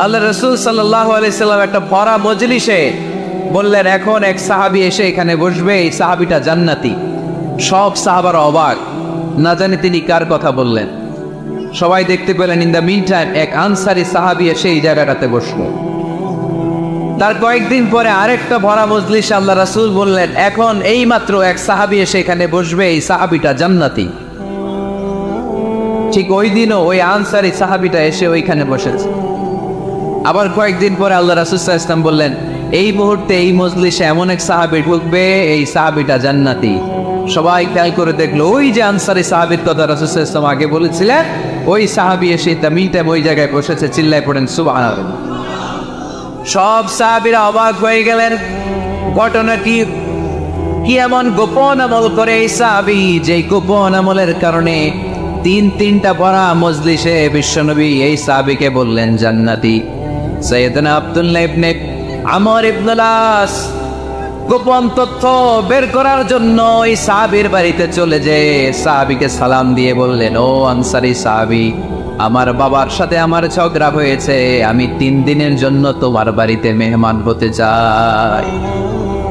আল্লাহ রাসূল সাল্লাল্লাহু আলাইহি সাল্লাম একটা ভরা মজলিসে বললেন, এখন এক সাহাবী এসে এখানে বসবে, এই সাহাবীটা জান্নাতি। সব সাহাবারা অবাক, না জানি তিনি কার কথা বললেন। সবাই দেখতে পেলেন ইন দ্য মিন টাইম এক আনসারী সাহাবী এসে এই জায়গাটাতে বসলো। তার কয়েকদিন পরে আরেকটা ভরা মজলিসে আল্লাহ রাসূল বললেন, এখন এই মাত্র এক সাহাবী এসে এখানে বসবে, এই সাহাবীটা জান্নাতি। ঠিক ওই দিনও ওই আনসারী সাহাবীটা এসে ওইখানে বসেছে। আবার কয়েকদিন পরে আল্লাহ রাসূল সাল্লাল্লাহু আলাইহি ওয়াসাল্লাম বললেন, এই মুহূর্তে এই মজলিসে এমন এক সাহাবী ঢুকবে, এই সাহাবীটা জান্নাতি। সবাই খেয়াল করে দেখলো, ওই যে আনসারী সাহাবীর কথা রাসূল সাল্লাল্লাহু আলাইহি ওয়াসাল্লাম আগে বলেছিলেন, ওই সাহাবী এসে তামিম ওই জায়গায় বসেছে। চিল্লায় পড়েন সুবহানাল্লাহ। সব সাহাবীরা অবাক হয়ে গেলেন, ঘটনা কি এমন গোপন আমল করে এই সাহাবী, যে গোপন আমলের কারণে তিনটা ভরা মজলিসে বিশ্বনবী এই সাহাবীকে বললেন জান্নাতি। সাইয়েদনা আব্দুল্লাহ ইবনে আমর ইবনুল আস গোপন তথ্য বের করার জন্য এই সাহাবীর বাড়িতে চলে যেয়ে সাহাবীকে সালাম দিয়ে বললেন, ও আনসারী সাহাবী, আমার বাবার সাথে আমার ঝগড়া হয়েছে, আমি 3 দিনের জন্য তোমার বাড়িতে মেহমান হতে চাই।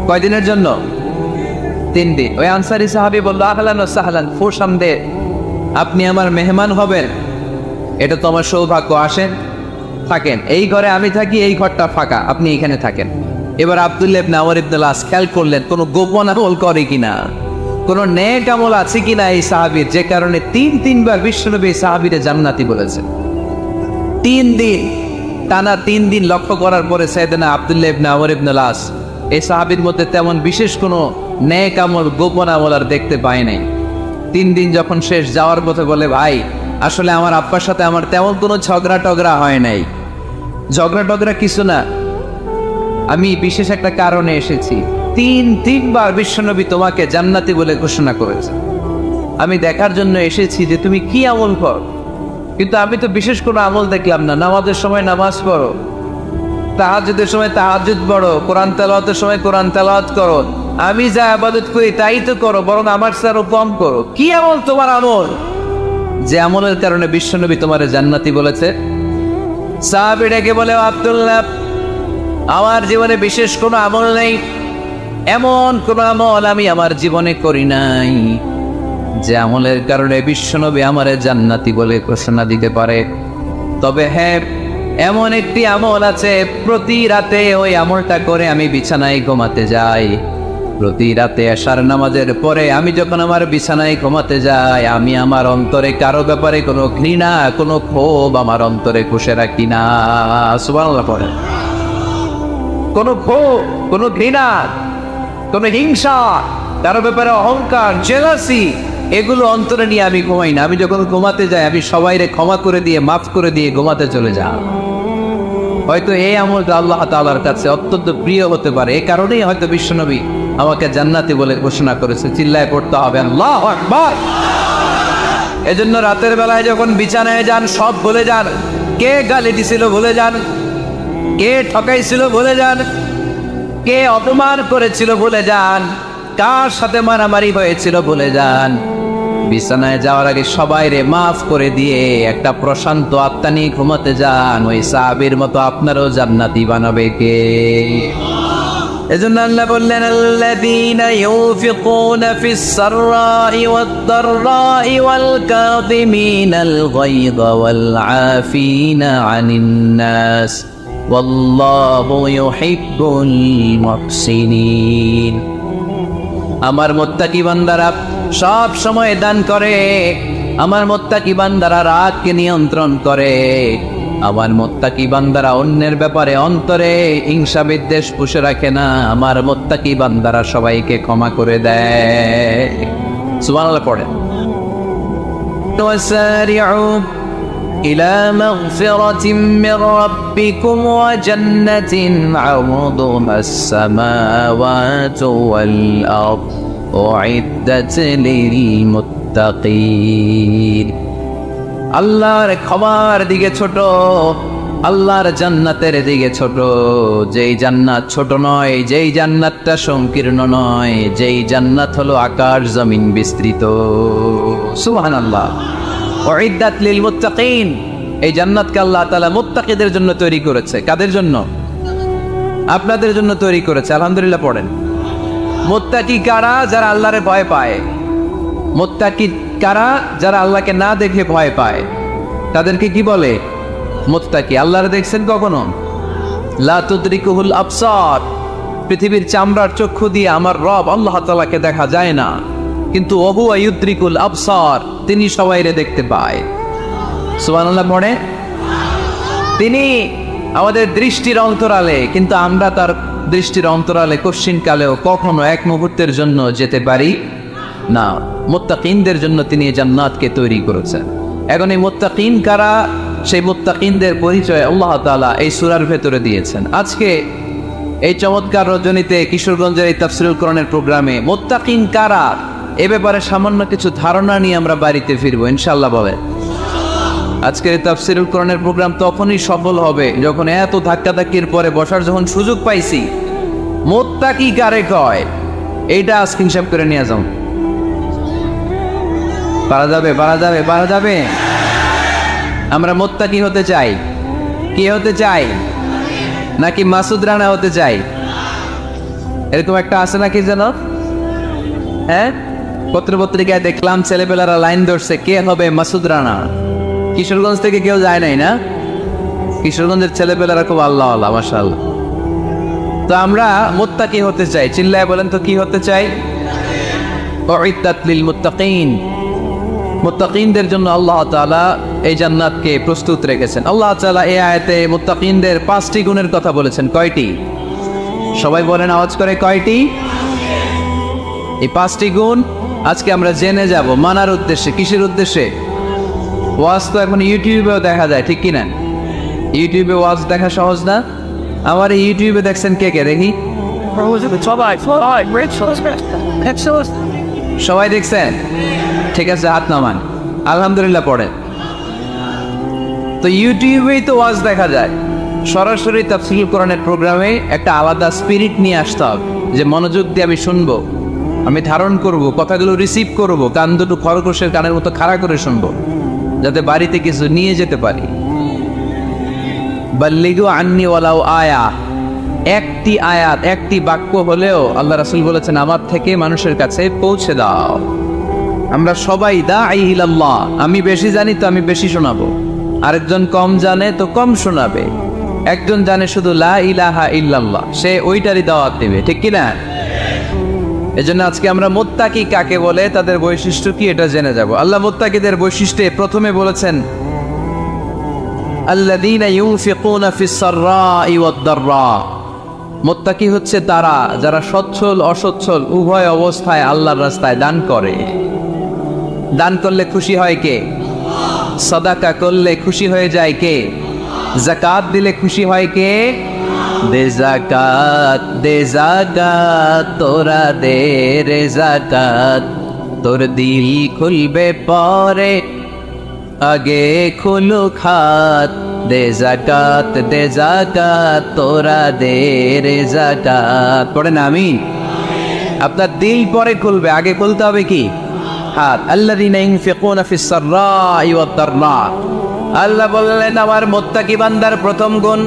কয়দিনের জন্য? 3 দিন। ওই আনসারী সাহাবী বলল, আহলান ওয়া সাহলান, খুশামদেদ, আপনি আমার মেহমান হবেন, এটা তো আমার সৌভাগ্য। আসেন, থাকেন, এই ঘরে আমি থাকি, এই ঘরটা ফাঁকা, আপনি এখানে থাকেন। এবার আব্দুল্লাহ ইবনে আমর ইবনুল আস খেয়াল করলেন কোনো গোপন আমল করে কিনা, কোনো নেক আমল আছে কিনা এই সাহাবীর, যে কারণে 3বার বিশ্বনবী এই সাহাবীরে জান্নাতি বলেছেন। 3 দিন টানা 3 দিন লক্ষ্য করার পরে সাইয়েদনা আব্দুল্লাহ ইবনে আমর ইবনুল আস এই সাহাবীর মধ্যে তেমন বিশেষ কোনো নেক আমল, গোপন আমল আর দেখতে পায় নাই। 3 দিন যখন শেষ, যাওয়ার পথে বলে, ভাই আসলে আমার আব্বার সাথে আমার তেমন কোনো ঝগড়া টগড়া হয় নাই। ঝগড়া টগড়া কিছু না, আমি বিশেষ একটা কারণে এসেছি। 3বার বিশ্বনবী তোমাকে জান্নাতি বলে ঘোষণা করেছে। আমি দেখার জন্য এসেছি যে তুমি কি আমল কর, কিন্তু আমি তো বিশেষ কোনো আমল দেখলাম না। নামাজের সময় নামাজ পড়ো, তাহাজ্জুদের সময় তাহাজ্জুদ পড়ো, কোরআন তেলাওয়াতের সময় কোরআন তেলাওয়াত করো, আমি যা ইবাদত করি তাই তো করো, বরং আমার চেয়ে আরো কম করো। কি আমল তোমার আমল, যে আমলের কারণে বিশ্বনবী তোমারে জান্নাতি বলেছে? সাহাবী ডেকে বলে, আব্দুল্লাহ, আমার জীবনে বিশেষ কোনো আমল নেই, এমন কোনো আমল আমি আমার জীবনে করি নাই যে আমলের কারণে বিশ্বনবী আমারে জান্নাতি বলে ঘোষণা দিতে পারে। তবে হ্যাঁ, এমন একটি আমল আছে, প্রতি রাতে ওই আমলটা করে আমি বিছানায় ঘুমাতে যাই। প্রতি রাতে এশার নামাজের পরে আমি যখন আমার বিছানায় ঘুমাতে যাই, আমি আমার অন্তরে কারো ব্যাপারে কোনো ঘৃণা, কোনো ক্ষোভ আমার অন্তরে পুষে রাখি না। সুবহানাল্লাহ পড়ে। কোনো ক্ষোভ, কোনো ঘৃণা, কোনো হিংসা, কারো ব্যাপারে অহংকার, জেলাসি, এগুলো অন্তরে নিয়ে আমি ঘুমাই না। আমি যখন ঘুমাতে যাই, আমি সবাইরে ক্ষমা করে দিয়ে, মাফ করে দিয়ে ঘুমাতে চলে যাই। হয়তো এই আমলটা আল্লাহ তাআলার কাছে অত্যন্ত প্রিয় হতে পারে, এই কারণেই হয়তো বিশ্বনবী আমাকে জান্নাতি বলে ঘোষণা করেছে। চিল্লায় পড়তে হবে আল্লাহু আকবার। এজন্য রাতের বেলায় যখন বিছানায় যান, সব ভুলে যান। কে গালি দিছিল ভুলে যান, কে ঠকাইছিল ভুলে যান, কে অপমান করেছিল ভুলে যান, কার সাথে মারামারি হয়েছিল ভুলে যান। বিছানায় যাওয়ার আগে সবাইরে মাফ করে দিয়ে একটা প্রশান্ত আত্মা নিয়ে ঘুমাতে যান। ওই সাহাবীর মতো আপনারও জান্নাতি বানাবে কে? এজন্য আল্লাহ বললেন, আল্লাযীনা ইউনফিকুনা ফিস সাররাই ওয়াদ দাররাই ওয়াল কাযিমিনাল গায়যা ওয়াল আফিনা আনিন নাস ওয়াল্লাহু ইউহিব্বুল মুহসিনিন। আমার মুত্তাকি বান্দারা সব সময় দান করে, আমার মুত্তাকি বান্দারা রাগকে নিয়ন্ত্রণ করে, আমার মুত্তাকি বান্দারা অন্যের ব্যাপারে অন্তরে হিংসা বিদ্বেষ পুষে রাখে না, আমার মুত্তাকি বান্দারা সবাইকে ক্ষমা করে দেয়। সুবহানাল্লাহ পড়েন। ওয়াসারিউ ইলা মাগফিরাতিন মির রাব্বিকুম ওয়া জান্নাতিন আরদুহাস সামাওয়াতু ওয়াল আরদ উইদ্দাত লিল মুত্তাকিন। আল্লাহর ক্ষমার দিকে ছোট, আল্লাহর জান্নাতের দিকে ছোট। যেই জান্নাত ছোট নয়, যেই জান্নাতটা সংকীর্ণ নয়, যেই জান্নাত হলো আকাশ জমিন বিস্তৃত। সুবহানাল্লাহ। উইদ্দাত লিল মুত্তাকিন, এই জান্নাতকে আল্লাহ তাআলা মুত্তাকিদের জন্য তৈরি করেছে। কাদের জন্য? আপনাদের জন্য তৈরি করেছে। আলহামদুলিল্লাহ পড়েন। মুত্তাকি কারা? যারা আল্লাহরে ভয় পায়। মুত্তাকি কারা? যারা আল্লাহকে না দেখে ভয় পায়, তাদেরকে কি বলে? মুত্তাকি। আল্লাহরে দেখছেন কখনো? লা তুদরিকুহুল আবসার, পৃথিবীর চামড়ার চক্ষু দিয়ে আমার রব আল্লাহ তাআলাকে দেখা যায় না, কিন্তু ওহুয়া ইউদরিকুল আবসার, তিনি সবাইরে দেখতে পায়। সুবহানাল্লাহ পড়ে। তিনি আমাদের দৃষ্টির অন্তরালে, কিন্তু আমরা তার দৃষ্টির অন্তরালে কশ্চিনকালেও কখনো এক মুহূর্তের জন্য যেতে পারি না। মুত্তাকিনদের জন্য তিনি এই জান্নাতকে তৈরি করেছেন। এখন এই মুত্তাকিন কারা? সেই মুত্তাকিনদের পরিচয় আল্লাহ তাআলা এই সূরার ভেতরে দিয়েছেন। আজকে এই চমৎকার রজনীতে কিশোরগঞ্জের এই তাফসীরুল কোরআনের প্রোগ্রামে মুত্তাকিন কারা এ ব্যাপারে সামান্য কিছু ধারণা নিয়ে আমরা বাড়িতে ফিরবো ইনশাআল্লাহ। বলে আজকের তাফসীরুল কোরআনের প্রোগ্রাম তখনই সফল হবে যখন এত ধাক্কাধাক্কির পরে বসার যখন সুযোগ পাইছি, মুত্তাকি কারে কয় এইটা আজকে হিসাব করে নিয়ে যাও। পারা যাবে? পারা যাবে? পারা যাবে? আমরা মুত্তাকি হতে চাই। কি হতে চাই? নাকি মাসুদ রানা হতে চাই? এরকম একটা আছে নাকি যেন? হ্যাঁ, পত্রপত্রিকায় দেখলাম ছেলেপেলারা লাইন ধরছে কে হবে মাসুদ রানা। কিশোরগঞ্জ থেকে কেউ যায় নাই না? কিশোরগঞ্জের ছেলেপেলারা খুব আল্লাহ আল্লাহ, মাশাআল্লাহ। তো আমরা মুত্তাকি হতে চাই। চিল্লায় বলেন তো কি হতে চাই? উইদ্দাত লিল মুত্তাকিন, মুত্তাকিনদের জন্য আল্লাহ তাআলা এই জান্নাতকে প্রস্তুত রেখেছেন। আল্লাহ তাআলা এই আয়াতে মুত্তাকিনদের 5টি গুণের কথা বলেছেন। কয়টি? সবাই বলেন আওয়াজ করে, কয়টি? এই 5টি গুণ আজকে আমরা জেনে যাব মানার উদ্দেশ্যে। কিসের উদ্দেশ্যে? ওয়াজ তো এখন ইউটিউবেও দেখা যায়, ঠিক কিনা? ইউটিউবে ওয়াজ দেখা সহজ না? আমার এই ইউটিউবে দেখছেন কে কে? দেখি সবাই দেখছেন? ঠিক আছে, হাত নামান। আলহামদুলিল্লাহ পড়ে। তো ইউটিউবেই তো ওয়াজ দেখা যায়। সরাসরি তাফসীরুল কোরআনের প্রোগ্রামে একটা আলাদা স্পিরিট নিয়ে আসতে হবে, যে মনোযোগ দিয়ে আমি শুনবো, আমি ধারণ করব, কথাগুলো রিসিভ করব, কান দুটো খরগোশের কানের মতো খাড়া করে শুনবো, যাতে বাড়িতে কিছু নিয়ে যেতে পারি। বাল্লিগু আন্নি ওয়ালাউ আয়া, একটি আয়াত, একটি বাক্য হলেও আল্লাহ রাসূল বলেছেন আমার থেকে মানুষের কাছে পৌঁছে দাও। আমরা সবাই দাঈ ইলাল্লাহ, আমি বেশি জানি তো আমি বেশি শোনাবো, আরেকজন কম জানে তো কম শোনাবে, একজন জানে শুধু লা ইলাহা ইল্লাল্লাহ, সে ওইটারই দাওয়াত দেবে, ঠিক কিনা? এজন্য আজকে আমরা মুত্তাকি কাকে বলে, তাদের বৈশিষ্ট্য কি, এটা জেনে যাব। আল্লাহ মুত্তাকিদের বৈশিষ্ট্যে প্রথমে বলেছেন আল্লাযীনা ইউনফিকুনা ফিস সাররাই ওয়াদ দাররা, মুত্তাকি হচ্ছে তারা যারা সচ্ছল অসচ্ছল উভয় অবস্থায় আল্লাহর রাস্তায় দান করে। দান করলে খুশি হয় কে? সাদাকা করলে খুশি হয়ে যায় কে? যাকাত দিলে খুশি হয় কে? দে যাকাত, দে যাকাত, তোরা দে রে যাকাত, তোর দিল খুলবে পরে আগে খুলুক হাত, দে যাকাত, দে যাকাত, তোরা দে রে যাকাত। পড়েন আমিন। আপনার দিল পরে খুলবে, আগে খুলতে হবে কি? হাত। আল্লাযীনা ইউনফিকুনা ফিস সাররাই ওয়াদ দাররা, আল্লাহ বললেন আমার মুত্তাকি বান্দার প্রথম গুণ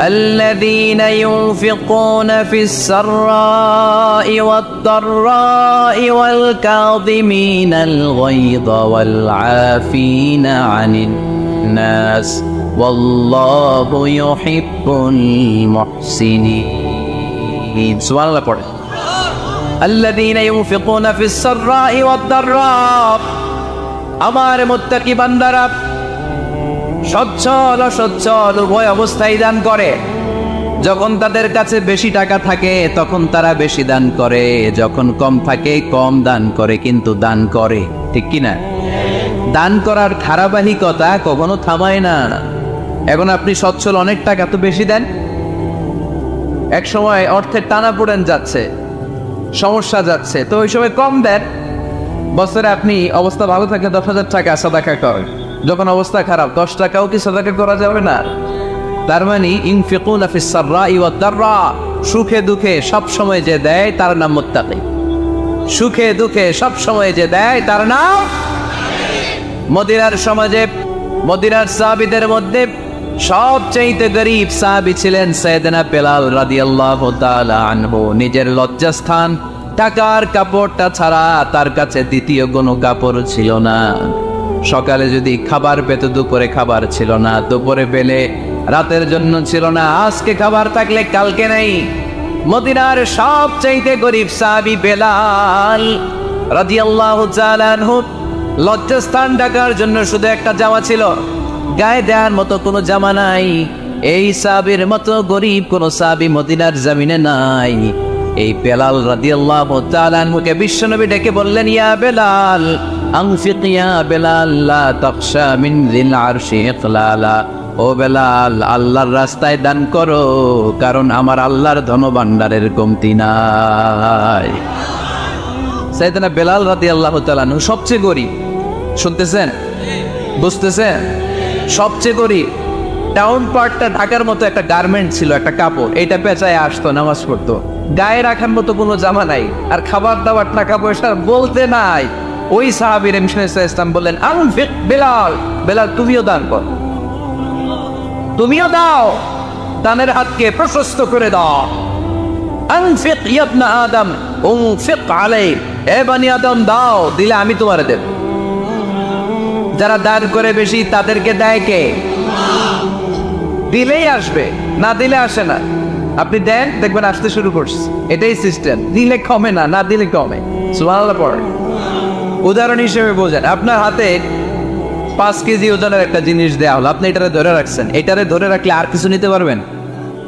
আল্লাযীনা ইউনফিকুনা ফিস সাররাই ওয়াদ দাররাই ওয়াল কাযিমিনাল গায়যা ওয়াল আফিনা আনিন নাস ওয়াল্লাহু ইউহিব্বুল মুহসিনিন। সুবহানাল্লাহ পড়ে। আল্লাযীনা ইউনফিকুনা ফিস সাররাই ওয়াদ দাররা, আমার মুত্তাকি বান্দারা সচ্ছল অসচ্ছল উভয় অবস্থায় দান করে। যখন তাদের কাছে বেশি টাকা থাকে তখন তারা বেশি দান করে, যখন কম থাকে কম দান করে, কিন্তু দান করে, ঠিক কিনা? দান করার ধারাবাহিকতা কখনো থামায় না। এখন আপনি সচ্ছল, অনেক টাকা তো বেশি দেন, এক সময় অর্থের টানাপোড়েন যাচ্ছে, সমস্যা যাচ্ছে, তো ওই সময় কম দেন। বছরে আপনি অবস্থা ভালো থাকে 10,000 টাকা সাদাকা করেন, যখন অবস্থা খারাপ 10 টাকাও কি সাদাকা করা যাবে না? তার মানে ইউনফিকুনা ফিস সাররাই ওয়াদ দাররা, সুখে দুঃখে সব সময় যে দেয় তার নাম মুত্তাকি। সুখে দুঃখে সব সময় যে দেয় তার নাম। মদিনার সমাজে মদিনার সাহাবীদের মধ্যে সবচেয়ে গরীব সাহাবী ছিলেন সাইয়েদনা বেলাল রাদিয়াল্লাহু তাআলা আনহু। নিজের লজ্জাস্থান টাকার কাপড়টা ছাড়া তার কাছে দ্বিতীয় কোনো কাপড় ছিল না। সকালে যদি খাবার পেত, দুপুরে খাবার ছিল না, দুপুরে পেলে রাতের জন্য ছিল না, আজকে খাবার থাকলে কালকে নেই। মদিনার সবচেয়ে গরীব সাহাবী বেলাল রাদিয়াল্লাহু তাআলা আনহু, লজ্জাস্থান ঢাকার জন্য শুধু একটা জামা ছিল, গায়ে দেওয়ার মতো কোনো জামা নাই। এই সাহাবীর মতো গরীব কোন সাহাবী মদিনার জমিনে নাই। এই বেলাল রাদিয়াল্লাহু তাআলা আনহুকে বিশ্বনবী ডেকে বললেন, ইয়া বেলাল আনফিক ইয়া বেলাল লা তাখশা মিন যিল আরশি ইকলালা। ও বেলাল, আল্লাহর রাস্তায় দান করো, কারণ আমার আল্লাহর ধনভাণ্ডারের কমতি নাই। সাইয়েদনা বেলাল রাদিয়াল্লাহু তাআলা আনহু সবচেয়ে গরীব। শুনতেছেন, বুঝতেছেন? সবচেয়ে গরীব। টাউন পার্টটা ঢাকার মতো একটা গার্মেন্ট ছিল, একটা কাপড়, এটা পেঁচায় আসতো, নামাজ পড়তো। গায়ে রাখার মতো কোনো জামা নাই, আর খাবার দাবার টাকা পয়সা বলতে নাই। ওই সাহাবীর ইসলাম বললেন, আনফিক বেলাল, বেলাল তুমিও দান কর, তুমিও দাও, দানের হাতকে প্রশস্ত করে দাও। আনফিক ইয়া ইবনা আদম উনফিক আলাই, এ বনি আদম দাও, দিলে আমি তোমারে দেব। যারা দান করে বেশি তাদেরকে দেয় কে? দিলেই আসবে, না দিলে আসে না। আপনি দেন, দেখবেন আসতে শুরু করছে। এটাই সিস্টেম। দিলে কমে না, না দিলে কমে। সুবহানাল্লাহ পড়ে। উদাহরণ হিসেবে বোঝেন, আপনার হাতে 5 কেজি ওজনের একটা জিনিস দেওয়া হলো, আপনি এটারে ধরে রাখছেন। এটারে ধরে রাখলে আর কিছু নিতে পারবেন?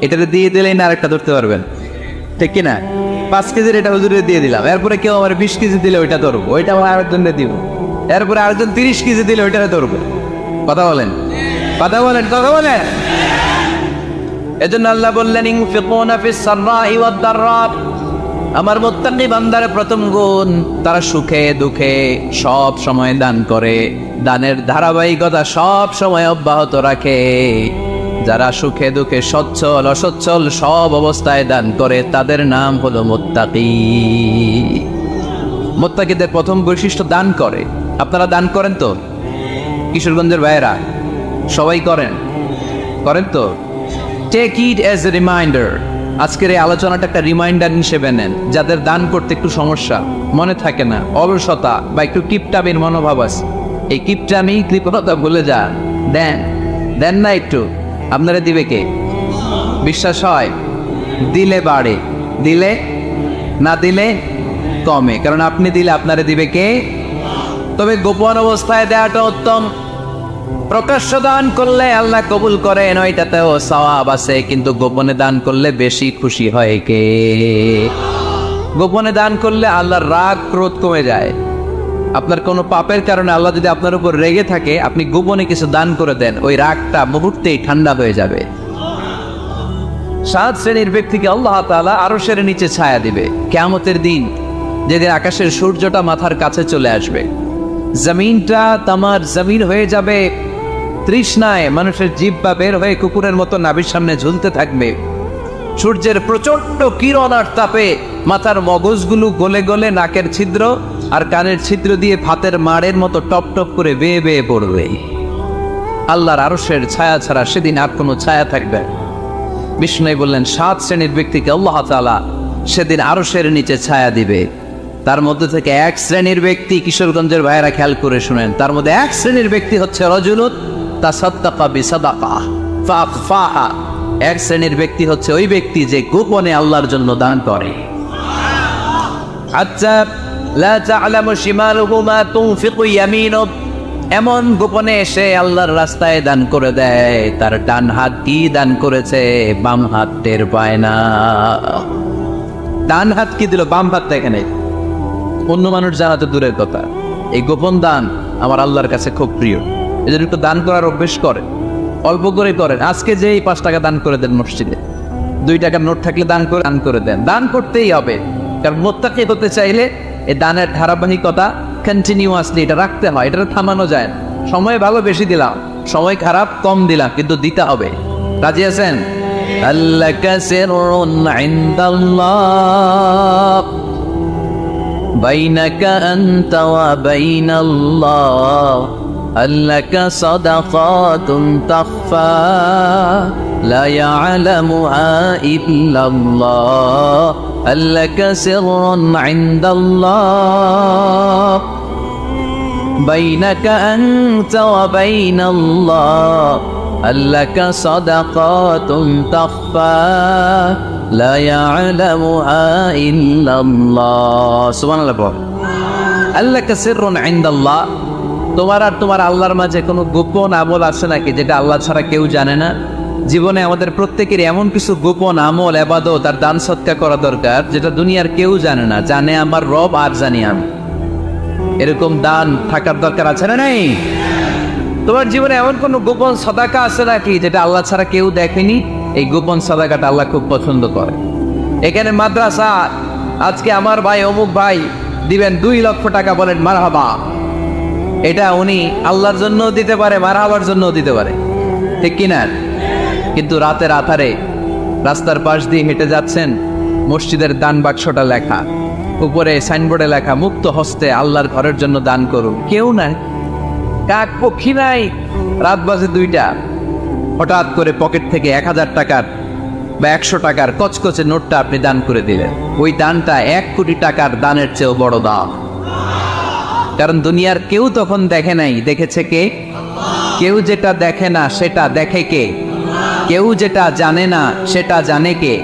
এটারে দিয়ে দিলেই না আরেকটা ধরতে পারবেন, ঠিক কিনা? 5 কেজির এটা হুজুরে দিয়ে দিলাম, এরপরে কেউ আমার 20 কেজি দিলে ওইটা ধরবো, ওইটা আমার আরেকজনে দিব, এরপরে আরেকজন 30 কেজি দিলে ওইটারে ধরবো। কথা বলেন, কথা বলেন, কথা বলেন। এজন্য আল্লাহ বললেন, ইনফিকুনা ফিস সাররাই ওয়াদ দাররা। আমার মুত্তাকি বান্দার প্রথম গুণ, তারা সুখে দুঃখে সব সময় দান করে, দানের ধারাবাহিকতা সব সময় অব্যাহত রাখে। যারা সুখে দুঃখে সচ্ছল অসচ্ছল সব অবস্থায় দান করে, তাদের নাম হলো মুত্তাকি। মুত্তাকিদের প্রথম বৈশিষ্ট্য দান করে। আপনারা দান করেন তো? কিশোরগঞ্জের ভাইয়েরা সবাই করেন, করেন তো? Take it as a reminder. আজকের এই আলোচনাটা একটা রিমাইন্ডার হিসেবে নেন। যাদের দান করতে একটু সমস্যা, মনে থাকে না, অলসতা বা একটু কিপটামির মনোভাব আছে, এই কিপটামি কৃপণতা ভুলে যান, দেন। দেন না একটু, আপনারা দিবে কে? বিশ্বাস হয়? দিলে বাড়ে, দিলে না দিলে কমে, কারণ আপনি দিলে আপনারে দিবে কে? তবে গোপন অবস্থায় দেওয়াটা উত্তম। প্রকাশ্য দান করলে আল্লাহ কবুল করেন, ওইটাতেও সওয়াব আছে, কিন্তু গোপনে দান করলে বেশি খুশি হয় কে? গোপনে দান করলে আল্লাহর রাগ ক্রোধ কমে যায়। আপনার কোনো পাপের কারণে আল্লাহ যদি আপনার উপর রেগে থাকে, আপনি গোপনে কিছু দান করে দেন, ওই রাগটা মুহূর্তেই ঠান্ডা হয়ে যাবে। 7 শ্রেণীর ব্যক্তিকে আল্লাহ তাআলা আরশের নিচে ছায়া দিবে কিয়ামতের দিন, যেদিন আকাশের সূর্যটা মাথার কাছে চলে আসবে, জমিনটা তামার জমিন হয়ে যাবে, তৃষ্ণায় মানুষের জিহ্বা বের হয়ে কুকুরের মতো নাভির সামনে ঝুলতে থাকবে। সূর্যের প্রচন্ড কিরণ আর তাপে মাথার মগজগুলো গলে গলে নাকের ছিদ্র আর কানের ছিদ্র দিয়ে ভাতের মাড়ের মতো টপ টপ করে বেয়ে বেয়ে পড়বে। আল্লাহর আরশের ছায়া ছাড়া সেদিন আর কোনো ছায়া থাকবে। বিষ্ণু বললেন, 7 শ্রেণীর ব্যক্তিকে আল্লাহ তাআলা সেদিন আরশের নিচে ছায়া দিবে। তার মধ্যে থেকে 1 শ্রেণীর ব্যক্তি, কিশোরগঞ্জের ভাইয়েরা খেয়াল করে শুনেন, তার মধ্যে 1 শ্রেণীর ব্যক্তি হচ্ছে রাজুলুন তাসাদ্দাকা বিসাদাকা ফাআখফাহা। 1 শ্রেণীর ব্যক্তি হচ্ছে ওই ব্যক্তি যে গোপনে আল্লাহর জন্য দান করে। আচ্ছা, লা তা'লামু শিমালুহু মা তুনফিকু ইয়ামিনুহু, এমন গোপনে এসে আল্লাহর রাস্তায় দান করে দেয়, তার ডান হাত কি দান করেছে বাম হাত টের পায় না। ডান হাত কি দিল, বাম হাত দেখে নেই, অন্য মানুষ জানা তো দূরের কথা। এই গোপন দান আমার আল্লাহর কাছে খুব প্রিয়। এজন্য একটু দান করার অভ্যেস করেন, অল্প করে করেন। আজকে যে 5 টাকা দান করে দেন মসজিদে, 2 টাকার নোট থাকলে দান করে দেন। দান করতেই হবে, কারণ মুত্তাকি হতে চাইলে এই দানের ধারাবাহিকতা কন্টিনিউয়াসলি এটা রাখতে হয়, এটা থামানো যায় না। সময় ভালো বেশি দিলাম, সময় খারাপ কম দিলাম, কিন্তু দিতে হবে। রাজি আছেন? আল্লাকা সিররুন ইনদাল্লাহ বাইনাকা আনতা ওয়া বাইনাল্লাহ, আল্লাকা সাদাকাতুন তাখফা লা ইয়ালামুহা ইল্লাল্লাহ আল্লাকা সিররুন ইনদাল্লাহ বাইনাকা আনতা ওয়া বাইনাল্লাহ আল্লাকা সাদাকাতুন তাখফা লা ইয়ালামুহা ইল্লাল্লাহ সুবহানাল্লাহ। আল্লাকা সিররুন ইনদাল্লাহ, তোমার আর তোমার আল্লাহর মাঝে কোনো গোপন আমল আছে নাকি যেটা আল্লাহ ছাড়া কেউ জানে না? জীবনে আমাদের প্রত্যেকের এমন কিছু গোপন আমল, ইবাদত আর দান সদকা করা দরকার যেটা দুনিয়ার কেউ জানে না, জানে আমার রব আর জানি আমি। এরকম দান থাকার দরকার আছে না নাই? তোমার জীবনে এমন কোনো গোপন সাদাকা আছে নাকি যেটা আল্লাহ ছাড়া কেউ দেখেনি? এই গোপন সাদাকাটা আল্লাহ খুব পছন্দ করে। এখানে মাদ্রাসা, আজকে আমার ভাই অমুক ভাই দিবেন 2 লক্ষ টাকা, বলেন মারহাবা। এটা উনি আল্লাহর জন্য দিতে পারে, মারহাবার জন্য দিতে পারে, ঠিক কিনা? কিন্তু রাতের আধারে রাস্তার পাশ দিয়ে হেঁটে যাচ্ছেন, মসজিদের দান বাক্সটা লেখা, উপরে সাইনবোর্ডে লেখা মুক্ত হস্তে আল্লাহর ঘরের জন্য দান করুন। কেউ নাই, কাক পক্ষী নাই। রাত বাজে 2টা, হঠাৎ করে পকেট থেকে 1000 টাকার বা 100 টাকার কচকচে নোটটা আপনি দান করে দিলেন। ওই দানটা 1 কোটি টাকার দানের চেয়েও বড় দান। কারণ দুনিয়ার কেউ তখন দেখে নাই, দেখেছে কে? কেউ যেটা দেখে না সেটা দেখে কে? কেউ যেটা জানে না সেটা জানে কে?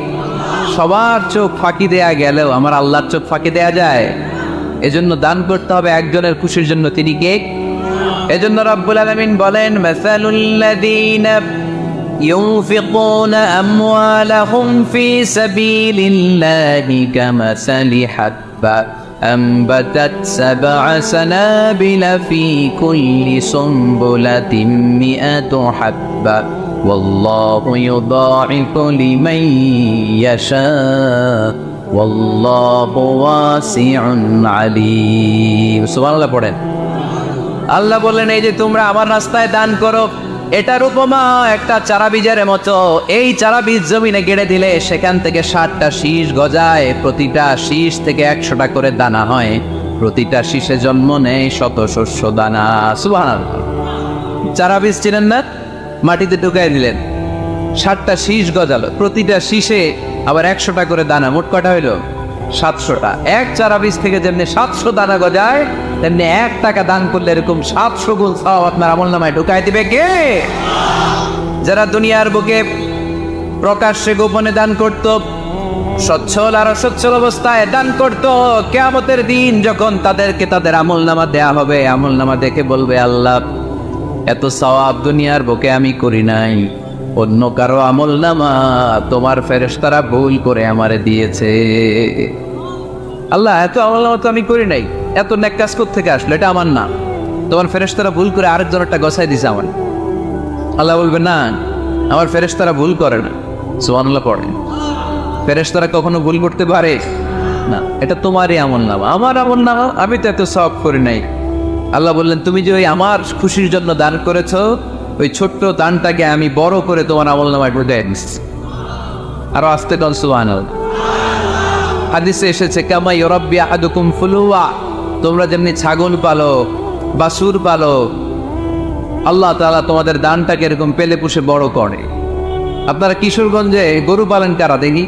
সবার চোখ ফাঁকি দেয়া গেলেও আমার আল্লাহর চোখ ফাঁকি দেয়া যায়? এজন্য দান করতে হবে একজনের খুশির জন্য, তিনি কে? এজন্য রব্বুল আলামিন বলেন, মাসালুল্লাযীনা ينفقون أموالهم في سبيل الله كمثل حبة أنبتت 7 سنابل في كل سنبلة 100 حبة والله يضاعف لمن يشاء والله واسع عليم سبحان الله পড়েন। আল্লাহ বললেন, এই যে তোমরা আমার রাস্তায় দান করো, এটার উপমা একটা চারা বীজের মতো। এই চারা বীজ জমিনে গেড়ে দিলে সেখান থেকে 60টা শীষ গজায়, প্রতিটা শীষ থেকে 100টা করে দানা হয়, প্রতিটা শীষে জন্ম নেয় শত শস্য দানা। সুবহানাল্লাহ। চারা বীজ চিনেন না? মাটিতে ঢুকাই দিলেন, 60টা শীষ গজালো, প্রতিটা শীষে আবার 100টা করে দানা, মোট কটা হইলো? 700টা। এক চারা বীজ থেকে যেমনি 700 দানা গজায়, তেমনি 1 টাকা দান করলে এরকম 700 গুণ সওয়াব আপনার আমলনামায় ঢুকাই দিবে কে? যারা দুনিয়ার বুকে প্রকাশ্যে গোপনে দান করত, সচ্ছল আর অসচ্ছল অবস্থায় দান করত, কিয়ামতের দিন যখন তাদেরকে তাদের আমলনামা দেয়া হবে, আমলনামা দেখে বলবে, আল্লাহ এত সওয়াব দুনিয়ার বুকে আমি করি নাই, অন্য কারো আমলনামা তোমার ফেরেশতারা ভুল করে আমারে দিয়েছে। আল্লাহ এত আমলনামা তো আমি করি নাই, এত নেক কাজ থেকে আসলো, এটা আমার না, তোমার ফেরেশতারা ভুল করে আরেকজনেরটা গছাই দিছে আমার। আল্লাহ বলবে, না, আমার ফেরেশতারা ভুল করে না। সুবহানাল্লাহ পড়ে। ফেরেশতারা কখনো ভুল করতে পারে না, এটা তোমারই আমলনামা, আমার আমলনামা, আমি তো এত সওয়াব করি নাই। আল্লাহ বললেন, তুমি যে ওই আমার খুশির জন্য দান করেছো, ওই ছোট্ট দানটাকে আমি বড় করে তোমার আমলনামায় ঢুকাই দিচ্ছি। আরো আস্তে কন সুবহানাল্লাহ। হাদিসে এসেছে, কামা ইউরাব্বি আহাদুকুম ফুলুয়া, তোমরা যেমনি ছাগল পালো, বাছুর পালো, আল্লাহ তাআলা তোমাদের দানটাকে এরকম পেলে পুষে বড় করে। আপনারা কিশোরগঞ্জে গরু পালেন কারা দেখি?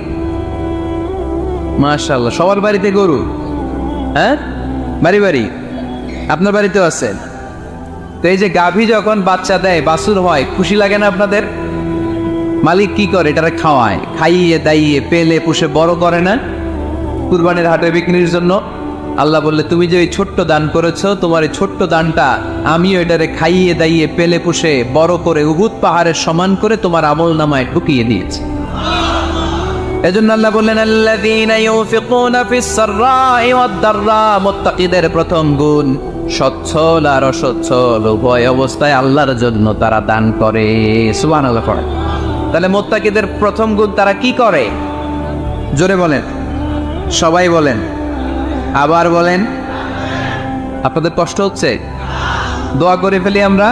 মাশাআল্লাহ, সবার বাড়িতে গরু, হ্যাঁ, বাড়ি বাড়ি। আপনার বাড়িতেও আছে। তো এই যে গাভী যখন বাচ্চা দেয়, বাছুর হয়, খুশি লাগে না আপনাদের? মালিক কি করে? এটারে খাওয়ায়, খাইয়ে দাইয়ে পেলে পুষে বড় করে না? কুরবানির হাটে বিক্রির জন্য। আল্লাহ বললে, তুমি যে ওই ছোট্ট দান করেছো, তোমার এই ছোট্ট দানটা আমিও এটারে খাইয়ে দাইয়ে পেলে পুষে বড় করে উহুদ পাহাড়ের সমান করে তোমার আমলনামায় ঢুকিয়ে দিয়েছি। এজন্য আল্লাহ বললেন, আল্লাযীনা ইউনফিকুনা ফিস সাররাই ওয়াদ দাররা, মুত্তাকিদের প্রথম গুণ সচ্ছল আর অসচ্ছল উভয় অবস্থায় আল্লাহর জন্য তারা দান করে। সুবহানাল্লাহ পড়ে। তাহলে মুত্তাকিদের প্রথম গুণ, তারা কি করে? জোরে বলেন, সবাই বলেন, আবার বলেন। আপনাদের কষ্ট হচ্ছে? দোয়া করে ফেলি আমরা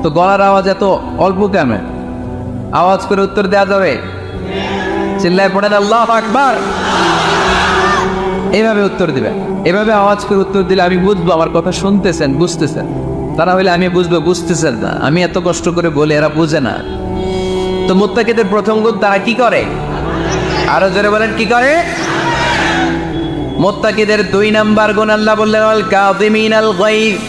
তো। গলার আওয়াজ এত অল্প কেন? আওয়াজ করে উত্তর দেওয়া যাবে? চিল্লায় পড়েন আল্লাহু আকবার। এইভাবে উত্তর দিবেন, এভাবে আওয়াজ করে উত্তর দিলে আমি বুঝবো আমার কথা শুনতেছেন, বুঝতেছেন। তারা হইলে আমি বুঝবো, বুঝতেছেন না, আমি এত কষ্ট করে বলি এরা বুঝে না। তো মুত্তাকিদের প্রথম গুণ, তারা কি করে? আরো জোরে বলেন, কি করে? মুত্তাকিদের 2 নাম্বার গুণ আল্লাহ বললেন আল কাযিমিনাল গায়জ।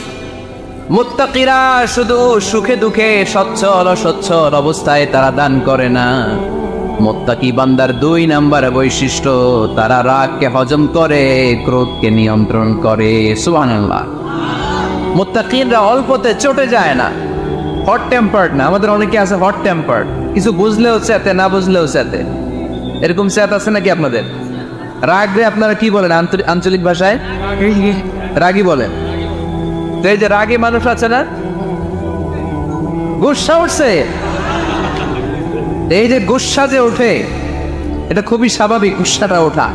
মুত্তাকিরা শুধু সুখে দুঃখে সচ্ছল অসচ্ছল অবস্থায় তারা দান করে না। মুত্তাকি বান্দার 2 নাম্বার বৈশিষ্ট্য, তারা রাগকে হজম করে, ক্রোধকে নিয়ন্ত্রণ করে। সুবহানাল্লাহ। মুত্তাকিনরা অল্পতে চটে যায় না, হট টেম্পার্ড না। আমাদের অনেকে আছে হট টেম্পার্ড, কিছু বুঝলেও চেতে, না বুঝলেও চেতে। এরকম চেত আছে নাকি আপনাদের? রাগরে আপনারা কি বলেন আঞ্চলিক ভাষায়? রাগী বলেন। তো এই যে রাগী মানুষ আছে না, গুসা উঠছে, এই যে গুসা যে ওঠে, এটা খুবই স্বাভাবিক। গুসাটা ওঠা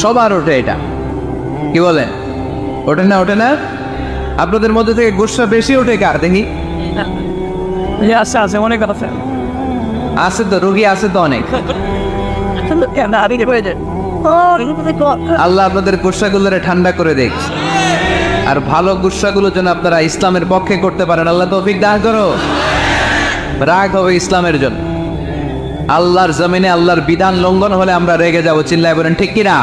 সবার ওঠে, এটা কি বলেন? ওঠে না? ওঠে না? আপনাদের মধ্যে থেকে গুসা বেশি ওঠে কার দেখি? আছে অনেক আছে। আছে তো, রোগী আছে তো অনেক। আল্লাহ আপনাদের গুসাগুলোরে ঠান্ডা করে দেখ, আর ভালো গুসাগুলো যেন আপনারা ইসলামের পক্ষে করতে পারেন। আল্লাহ তৌফিক দান করো। রাগ হবে ইসলামের জন্য। আল্লাহর জমিনে আল্লাহর বিধান লঙ্ঘন হলে আমরা রেগে যাবো, চিল্লায় বলেন ঠিক কিনা?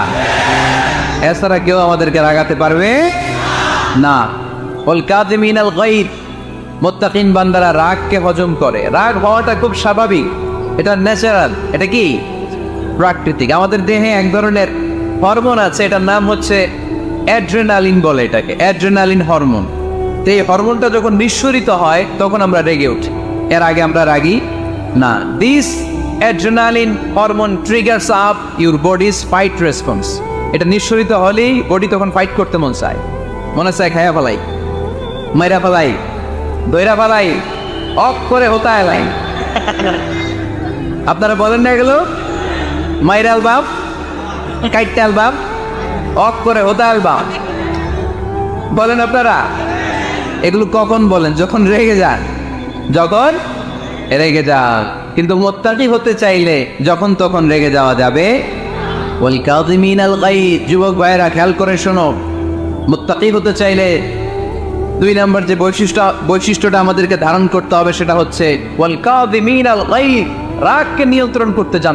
এছাড়া কেউ আমাদেরকে রাগাতে পারবে না। ওয়াল কাযিমিনাল গায়জ, মুত্তাকিন বান্দারা রাগকে হজম করে। রাগ হওয়াটা খুব স্বাভাবিক, এটা ন্যাচারাল, এটা কি প্রাকৃতিক। আমাদের দেহে এক ধরনের হরমোন আছে, এটার নাম হচ্ছে অ্যাড্রেনালিন বলে এটাকে, অ্যাড্রেনালিন হরমোন। তো এই হরমোনটা যখন নিঃসরিত হয় তখন আমরা রেগে উঠি, এর আগে আমরা রাগি না। This adrenaline hormone triggers up your bodies fight response. এটা নিঃসরিত হলেই বডি তখন ফাইট করতে মন চায়, মনে চায় খায়া ফেলাই, মাইরা ফেলাই, দইরা ফেলাই, অফ করে হতায় লাই। আপনারা বলেন না এগুলো? মাইরাল বাপ, কাইটাল বাপ, অফ করে হতাল বাপ, বলেন আপনারা? এগুলো কখন বলেন? যখন রেগে যান, যখন রেগে যান। কিন্তু মুত্তাকি হতে চাইলে যখন তখন রেগে যাওয়া যাবে। ওয়াল কাযিমিনাল গায়জ, যুবক ভাইরা খেয়াল করে শোনো, মুত্তাকি হতে চাইলে 2 নাম্বার যে বৈশিষ্ট্যটা আমাদেরকে ধারণ করতে হবে সেটা হচ্ছে ওয়াল কাযিমিনাল গায়জ, রাগকে নিয়ন্ত্রণ করতে জানতে